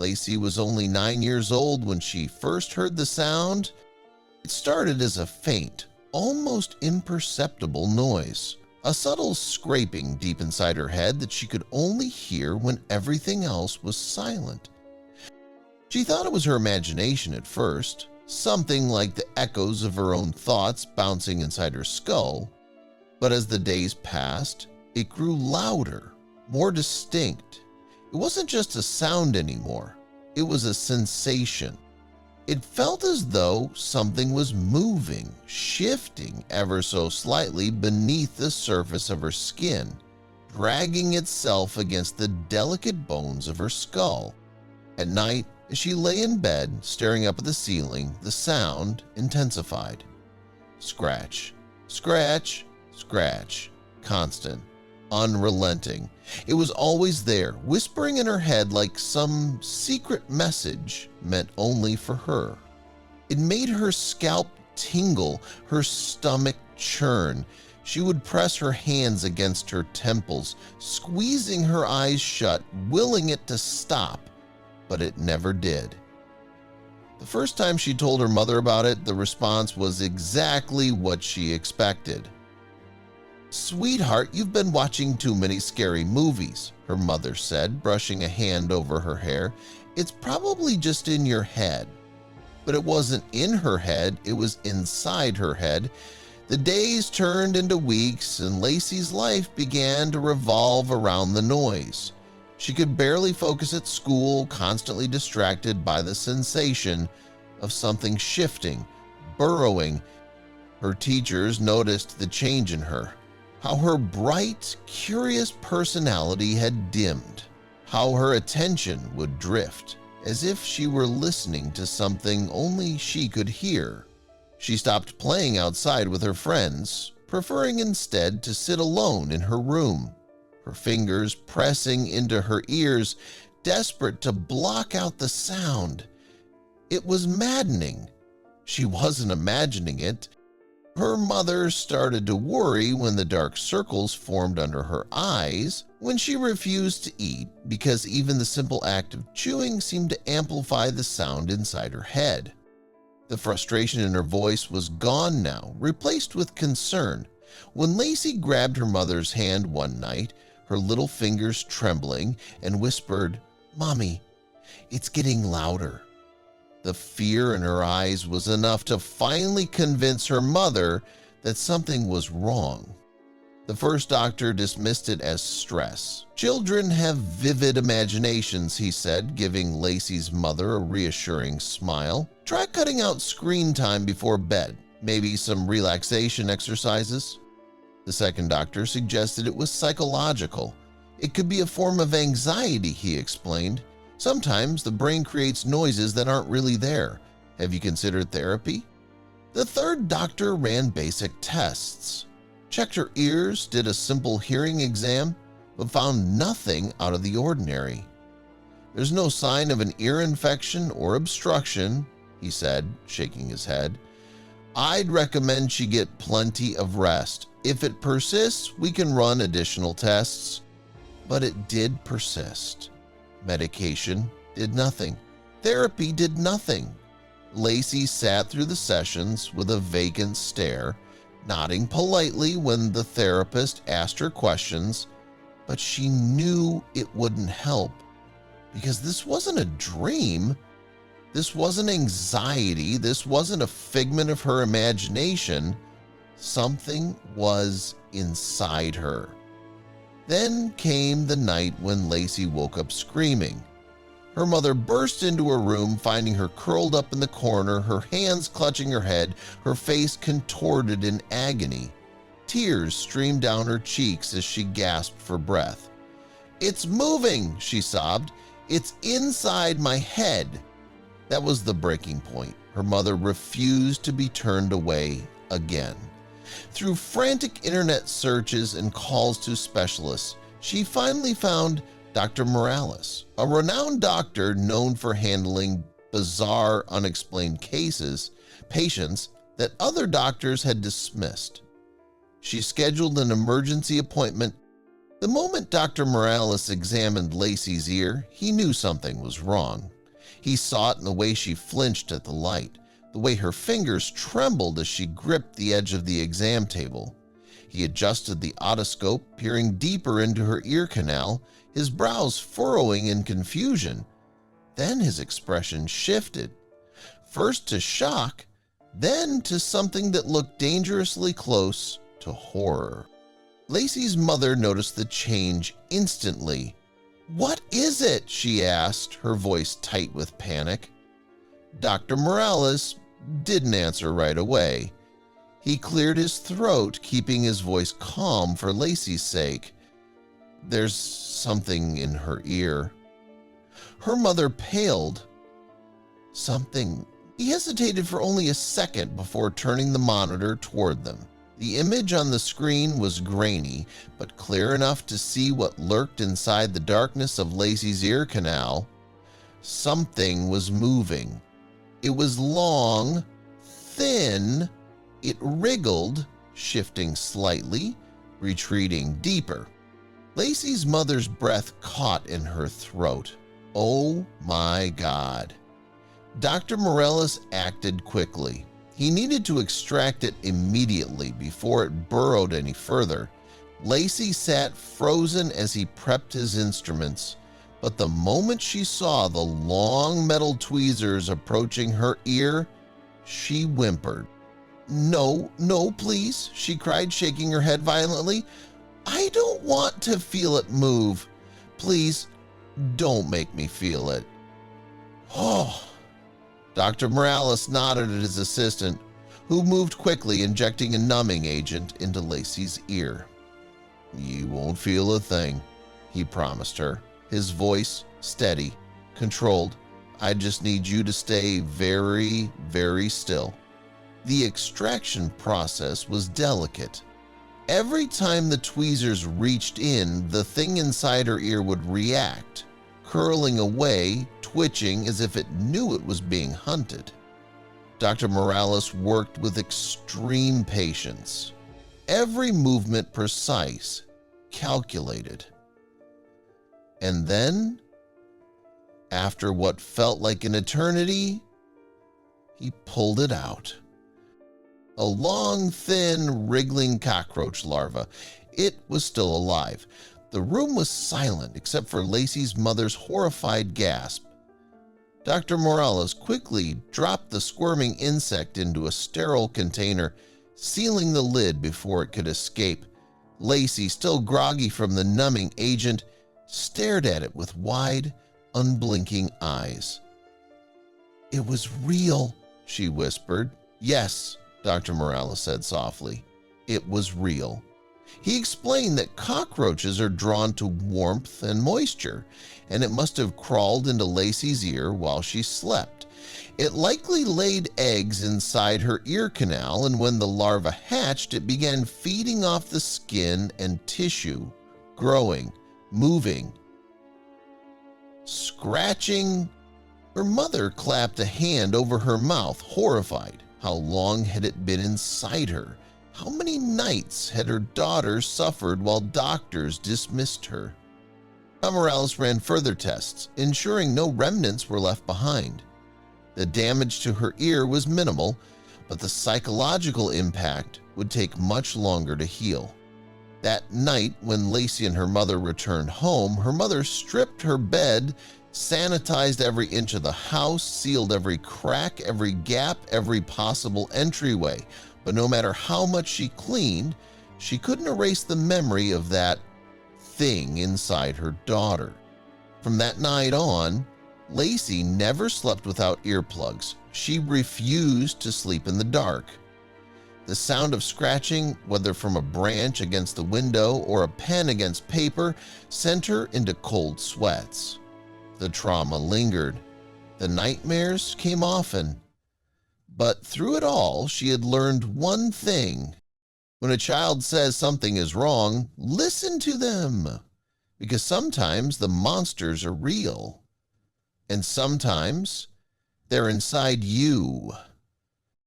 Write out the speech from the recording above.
Lacey was only 9 years old when she first heard the sound. It started as a faint, almost imperceptible noise, a subtle scraping deep inside her head that she could only hear when everything else was silent. She thought it was her imagination at first, something like the echoes of her own thoughts bouncing inside her skull. But as the days passed, it grew louder, more distinct. It wasn't just a sound anymore, it was a sensation. It felt as though something was moving, shifting ever so slightly beneath the surface of her skin, dragging itself against the delicate bones of her skull. At night, as she lay in bed, staring up at the ceiling, the sound intensified. Scratch, scratch, scratch, constant, unrelenting. It was always there, whispering in her head like some secret message meant only for her. It made her scalp tingle, her stomach churn. She would press her hands against her temples, squeezing her eyes shut, willing it to stop, but it never did. The first time she told her mother about it, the response was exactly what she expected. "Sweetheart, you've been watching too many scary movies," her mother said, brushing a hand over her hair. "It's probably just in your head." But it wasn't in her head, it was inside her head. The days turned into weeks, and Lacey's life began to revolve around the noise. She could barely focus at school, constantly distracted by the sensation of something shifting, burrowing. Her teachers noticed the change in her, how her bright, curious personality had dimmed, how her attention would drift, as if she were listening to something only she could hear. She stopped playing outside with her friends, preferring instead to sit alone in her room, her fingers pressing into her ears, desperate to block out the sound. It was maddening. She wasn't imagining it. Her mother started to worry when the dark circles formed under her eyes, when she refused to eat because even the simple act of chewing seemed to amplify the sound inside her head. The frustration in her voice was gone now, replaced with concern. When Lacey grabbed her mother's hand one night, her little fingers trembling, and whispered, "Mommy, it's getting louder." The fear in her eyes was enough to finally convince her mother that something was wrong. The first doctor dismissed it as stress. "Children have vivid imaginations," he said, giving Lacey's mother a reassuring smile. "Try cutting out screen time before bed, maybe some relaxation exercises." The second doctor suggested it was psychological. "It could be a form of anxiety," he explained. "Sometimes the brain creates noises that aren't really there. Have you considered therapy?" The third doctor ran basic tests, checked her ears, did a simple hearing exam, but found nothing out of the ordinary. "There's no sign of an ear infection or obstruction," he said, shaking his head. "I'd recommend she get plenty of rest. If it persists, we can run additional tests." But it did persist. Medication did nothing. Therapy did nothing. Lacey sat through the sessions with a vacant stare, nodding politely when the therapist asked her questions, but she knew it wouldn't help, because this wasn't a dream. This wasn't anxiety. This wasn't a figment of her imagination. Something was inside her. Then came the night when Lacey woke up screaming. Her mother burst into her room, finding her curled up in the corner, her hands clutching her head, her face contorted in agony. Tears streamed down her cheeks as she gasped for breath. "It's moving," she sobbed. "It's inside my head." That was the breaking point. Her mother refused to be turned away again. Through frantic internet searches and calls to specialists, she finally found Dr. Morales, a renowned doctor known for handling bizarre, unexplained patients that other doctors had dismissed. She scheduled an emergency appointment. The moment Dr. Morales examined Lacey's ear, he knew something was wrong. He saw it in the way she flinched at the light, the way her fingers trembled as she gripped the edge of the exam table. He adjusted the otoscope, peering deeper into her ear canal, his brows furrowing in confusion. Then his expression shifted, first to shock, then to something that looked dangerously close to horror. Lacey's mother noticed the change instantly. "What is it?" she asked, her voice tight with panic. Dr. Morales didn't answer right away. He cleared his throat, keeping his voice calm for Lacey's sake. "There's something in her ear." Her mother paled. "Something." He hesitated for only a second before turning the monitor toward them. The image on the screen was grainy, but clear enough to see what lurked inside the darkness of Lacey's ear canal. Something was moving. It was long, thin. It wriggled, shifting slightly, retreating deeper. Lacey's mother's breath caught in her throat. Oh my God. Dr. Morales acted quickly. He needed to extract it immediately before it burrowed any further. Lacey sat frozen as he prepped his instruments, but the moment she saw the long metal tweezers approaching her ear, she whimpered. "No, no, please," she cried, shaking her head violently. "I don't want to feel it move. Please, don't make me feel it." Oh. Dr. Morales nodded at his assistant, who moved quickly, injecting a numbing agent into Lacey's ear. "You won't feel a thing," he promised her, his voice steady, controlled. "I just need you to stay very, very still." The extraction process was delicate. Every time the tweezers reached in, the thing inside her ear would react, curling away, twitching as if it knew it was being hunted. Dr. Morales worked with extreme patience, every movement precise, calculated. And then, after what felt like an eternity, he pulled it out. A long, thin, wriggling cockroach larva. It was still alive. The room was silent except for Lacey's mother's horrified gasp. Dr. Morales quickly dropped the squirming insect into a sterile container, sealing the lid before it could escape. Lacey, still groggy from the numbing agent, stared at it with wide, unblinking eyes. "It was real," she whispered. "Yes," Dr. Morales said softly. "It was real." He explained that cockroaches are drawn to warmth and moisture, and it must have crawled into Lacey's ear while she slept. It likely laid eggs inside her ear canal, and when the larva hatched, it began feeding off the skin and tissue, growing, moving, scratching. Her mother clapped a hand over her mouth, horrified. How long had it been inside her? How many nights had her daughter suffered while doctors dismissed her? Morales ran further tests, ensuring no remnants were left behind. The damage to her ear was minimal, but the psychological impact would take much longer to heal. That night, when Lacey and her mother returned home, her mother stripped her bed, sanitized every inch of the house, sealed every crack, every gap, every possible entryway. But no matter how much she cleaned, she couldn't erase the memory of that thing inside her daughter. From that night on, Lacey never slept without earplugs. She refused to sleep in the dark. The sound of scratching, whether from a branch against the window or a pen against paper, sent her into cold sweats. The trauma lingered. The nightmares came often. But through it all, she had learned one thing. When a child says something is wrong, listen to them. Because sometimes the monsters are real. And sometimes they're inside you.